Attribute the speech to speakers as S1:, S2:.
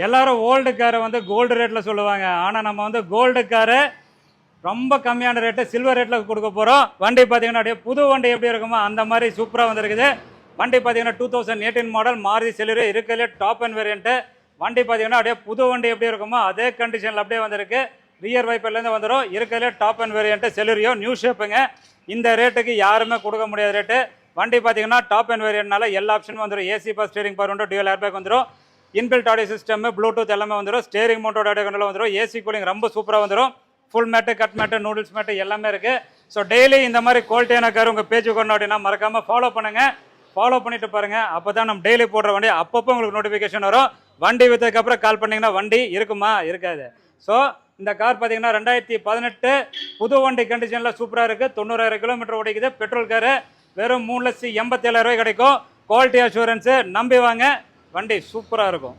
S1: எல்லாரும் ஓல்டு காரை வந்து கோல்டு ரேட்டில் சொல்லுவாங்க. ஆனால் நம்ம வந்து கோல்டு காரை ரொம்ப கம்மியான ரேட்டு சில்வர் ரேட்டில் கொடுக்க போகிறோம். வண்டி பார்த்தீங்கன்னா அப்படியே புது வண்டி எப்படி இருக்குமோ அந்த மாதிரி சூப்பராக வந்துருக்குது. வண்டி பார்த்தீங்கன்னா 2018 மாடல் மாருதி செலிரியோ இருக்கிறதுலே டாப் அண்ட் வேரியண்ட்டு. வண்டி பார்த்தீங்கன்னா அப்படியே புது வண்டி எப்படி இருக்குமோ அதே கண்டிஷனில் அப்படியே வந்திருக்கு. ரியர் வைப்பர்லேருந்து வந்துடும். இருக்கிறதுலே top and variant Celerio new ஷேப்புங்க. இந்த ரேட்டுக்கு யாருமே கொடுக்க முடியாத ரேட்டு. வண்டி பார்த்தீங்கன்னா டாப் அண்ட் வேரியண்ட்னால எல்லா ஆப்ஷனும் வந்துடும். ஏசி பஸ் steering power window dual airbag வந்துடும். இன்பில்ட் ஆடியோ சிஸ்டம் ப்ளூடூத் எல்லாமே வந்துடும். ஸ்டேரிங் மோட்டோட ஆடியோ கண்ட்ரோல் வந்துடும். ஏசி கூலிங் ரொம்ப சூப்பராக வந்துடும். Full mat cut mat noodles mat எல்லாமே இருக்குது. ஸோ டெய்லி இந்த மாதிரி குவாலிட்டியான கார் உங்கள் பேஜ் கொண்டு அப்படின்னா மறக்காமல் ஃபாலோ பண்ணுங்கள். ஃபாலோ பண்ணிட்டு பாருங்கள். அப்போ தான் நம்ம டெய்லி போடுற வண்டி அப்பப்போ உங்களுக்கு நோட்டிஃபிகேஷன் வரும். வண்டி விற்றதுக்கப்புறம் கால் பண்ணிங்கன்னா வண்டி இருக்குமா இருக்காது. ஸோ இந்த கார் பார்த்தீங்கன்னா 2018 புது வண்டி கண்டிஷனில் சூப்பராக இருக்குது. 90,000 கிலோமீட்டர் ஓடிக்குது. பெட்ரோல் காரு வெறும் 3,87,000 கிடைக்கும். குவாலிட்டி அஷூரன்ஸு நம்பி வாங்க. வண்டி சூப்பராக இருக்கும்.